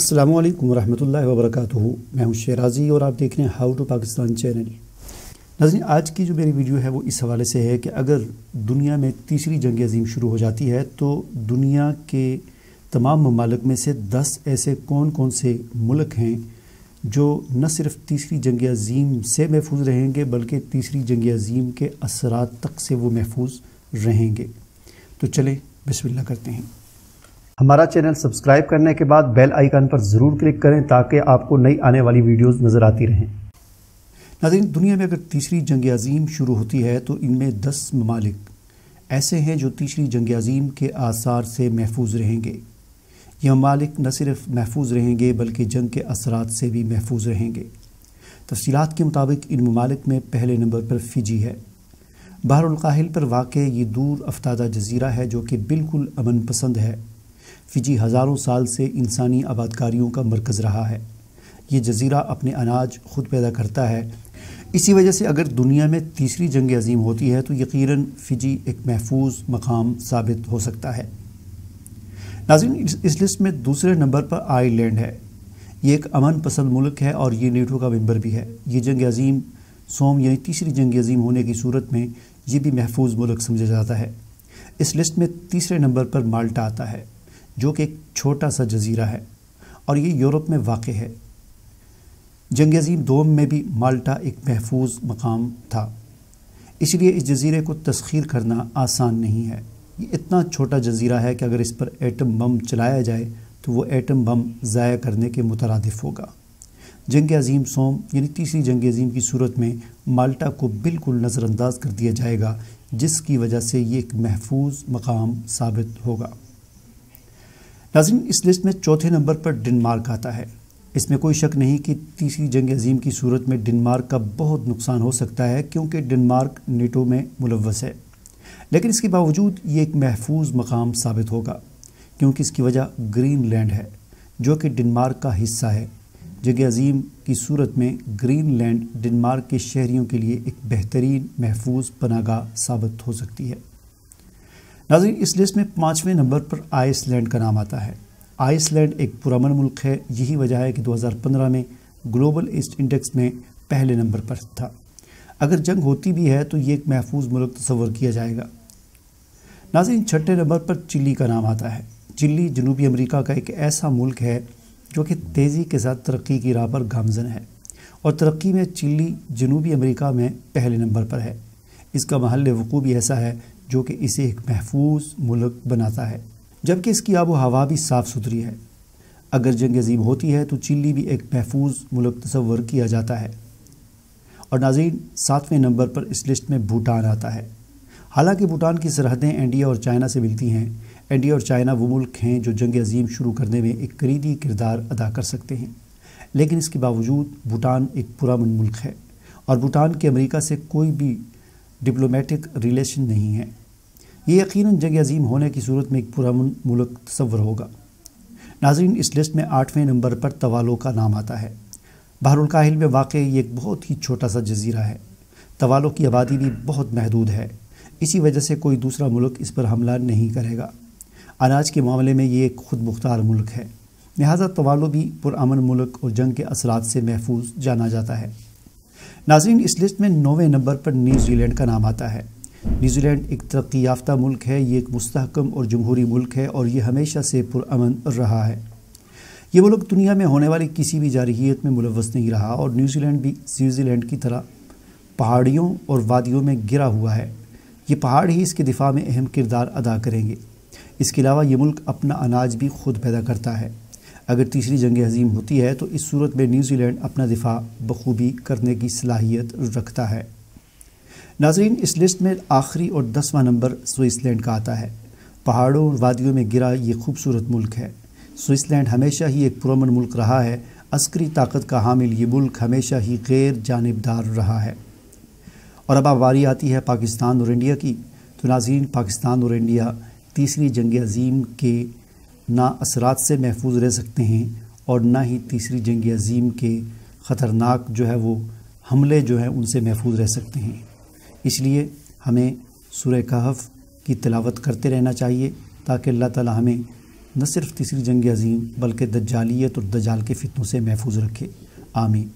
अस्सलामु अलैकुम वरहमतुल्लाहि वबरकातुहू। मैं हूं शेराज़ी और आप देख रहे हैं हाउ टू पाकिस्तान चैनल। नाज़रीन, आज की जो मेरी वीडियो है वो इस हवाले से है कि अगर दुनिया में तीसरी जंग अज़ीम शुरू हो जाती है तो दुनिया के तमाम ममालिक में से 10 ऐसे कौन कौन से मुल्क हैं जो न सिर्फ तीसरी जंग अज़ीम से महफूज रहेंगे बल्कि तीसरी जंग अज़ीम के असरात तक से वो महफूज रहेंगे। तो चलें बिस्मिल्लाह करते हैं। हमारा चैनल सब्सक्राइब करने के बाद बेल आइकन पर ज़रूर क्लिक करें ताकि आपको नई आने वाली वीडियोस नज़र आती रहें। नाज़रीन, दुनिया में अगर तीसरी जंग अज़ीम शुरू होती है तो इनमें 10 ममालिक ऐसे हैं जो तीसरी जंग अज़ीम के आसार से महफूज रहेंगे। ये ममालिक न सिर्फ महफूज रहेंगे बल्कि जंग के असरात से भी महफूज रहेंगे। तफसीलात के मुताबिक इन ममालिक में पहले नंबर पर फ़िजी है। बहरुल काहिल पर वाक़े ये दूर अफ्तादा जज़ीरा है जो कि बिल्कुल अमन पसंद है। फ़िजी हज़ारों साल से इंसानी आबादकारियों का मरकज़ रहा है। ये जज़ीरा अपने अनाज ख़ुद पैदा करता है। इसी वजह से अगर दुनिया में तीसरी जंग अज़ीम होती है तो यकीनन फ़िजी एक महफूज मकाम साबित हो सकता है। नाज़रीन, इस लिस्ट में दूसरे नंबर पर आयरलैंड है। ये एक अमन पसंद मुल्क है और ये नेटो का मेंबर भी है। ये जंग अज़ीम सोम यानी तीसरी जंग अज़ीम होने की सूरत में ये भी महफूज मुल्क समझा जाता है। इस लिस्ट में तीसरे नंबर पर माल्टा आता है जो कि एक छोटा सा जज़ीरा है और ये यूरोप में वाक़ है। जंग अज़ीम दोम में भी माल्टा एक महफूज मकाम था, इसलिए इस जज़ीरे को तस्ख़ीर करना आसान नहीं है। ये इतना छोटा जज़ीरा है कि अगर इस पर एटम बम चलाया जाए तो वो एटम बम ज़ाया करने के मुतरादिफ़ होगा। जंग अज़ीम सोम यानी तीसरी जंग अज़ीम की सूरत में माल्टा को बिल्कुल नज़रअंदाज कर दिया जाएगा, जिसकी वजह से ये एक महफूज मकाम साबित होगा। नाज़रीन, इस लिस्ट में चौथे नंबर पर डेनमार्क आता है। इसमें कोई शक नहीं कि तीसरी जंग अज़ीम की सूरत में डेनमार्क का बहुत नुकसान हो सकता है क्योंकि डेनमार्क नेटो में मुलव्वस है, लेकिन इसके बावजूद ये एक महफूज मकाम साबित होगा क्योंकि इसकी वजह ग्रीनलैंड है जो कि डेनमार्क का हिस्सा है। जंग अज़ीम की सूरत में ग्रीनलैंड डेनमार्क के शहरियों के लिए एक बेहतरीन महफूज पनाहगाह साबित हो सकती है। नाज़रीन, इस लिस्ट में 5वें नंबर पर आइसलैंड का नाम आता है। आइसलैंड एक पुरअमन मुल्क है। यही वजह है कि 2015 में ग्लोबल ईस्ट इंडेक्स में पहले नंबर पर था। अगर जंग होती भी है तो ये एक महफूज मुल्क तस्वर किया जाएगा। नाज़रीन, छठे नंबर पर चिली का नाम आता है। चिली जनूबी अमेरिका का एक ऐसा मुल्क है जो कि तेज़ी के साथ तरक्की की राह पर गामज़न है और तरक्की में चिली जनूबी अमेरिका में पहले नंबर पर है। इसका महल वक़ूअ भी ऐसा है जो कि इसे एक महफूज मुल्क बनाता है, जबकि इसकी आबो हवा भी साफ़ सुथरी है। अगर जंग अज़ीम होती है तो चिली भी एक महफूज मुल्क तस्वर किया जाता है। और नाज़रीन, 7वें नंबर पर इस लिस्ट में भूटान आता है। हालांकि भूटान की सरहदें इंडिया और चाइना से मिलती हैं। इंडिया और चाइना वो मुल्क हैं जो जंग अज़ीम शुरू करने में एक कलीदी किरदार अदा कर सकते हैं, लेकिन इसके बावजूद भूटान एक पुरअमन मुल्क है और भूटान के अमेरिका से कोई भी डिप्लोमेटिक रिलेशन नहीं है। ये यकीनन जंग अज़ीम होने की सूरत में एक पुरअमन मुल्क तस्वर होगा। नाज़रीन, इस लिस्ट में 8वें नंबर पर तवालो का नाम आता है। बहरुल काहिल में वाक़ ये एक बहुत ही छोटा सा जज़ीरा है। तवालो की आबादी भी बहुत महदूद है, इसी वजह से कोई दूसरा मुल्क इस पर हमला नहीं करेगा। अनाज के मामले में ये एक खुद मुख्तार मुल्क है, लिहाजा तवालो भी पुरअमन मुल्क और जंग के असरात से महफूज जाना जाता है। नाज़रीन, इस लिस्ट में 9वें नंबर पर न्यूज़ीलैंड का नाम आता है। न्यूज़ीलैंड एक तरक्की याफ्ता मुल्क है। ये एक मुस्तहकम और जमहूरी मुल्क है और ये हमेशा से पुरअमन रहा है। ये मुल्क दुनिया में होने वाली किसी भी जारहियत में मुलव्वस नहीं रहा और न्यूज़ीलैंड भी स्विट्ज़रलैंड की तरह पहाड़ियों और वादियों में घिरा हुआ है। ये पहाड़ ही इसके दिफा में अहम किरदार अदा करेंगे। इसके अलावा ये मुल्क अपना अनाज भी खुद पैदा करता है। अगर तीसरी जंग अज़ीम होती है तो इस सूरत में न्यूज़ीलैंड अपना दिफा बखूबी करने की सलाहियत रखता है। नाज़रीन, इस लिस्ट में आखिरी और 10वां नंबर स्विट्ज़रलैंड का आता है। पहाड़ों और वादियों में घिरा ये खूबसूरत मुल्क है। स्विट्ज़रलैंड हमेशा ही एक पुरअमन मुल्क रहा है। अस्करी ताकत का हामिल ये मुल्क हमेशा ही गैर जानिबदार रहा है। और अब बारी आती है पाकिस्तान और इंडिया की। तो नाज़रीन, पाकिस्तान और इंडिया तीसरी जंग अज़ीम के ना असरात से महफूज रह सकते हैं और ना ही तीसरी जंग अज़ीम के ख़तरनाक जो है वो हमले जो हैं उनसे महफूज रह सकते हैं। इसलिए हमें सूरह कहफ की तिलावत करते रहना चाहिए ताकि अल्लाह ताला हमें نہ صرف تیسری جنگ عظیم بلکہ دجالیت اور دجال کے فتنوں سے محفوظ رکھے، آمین۔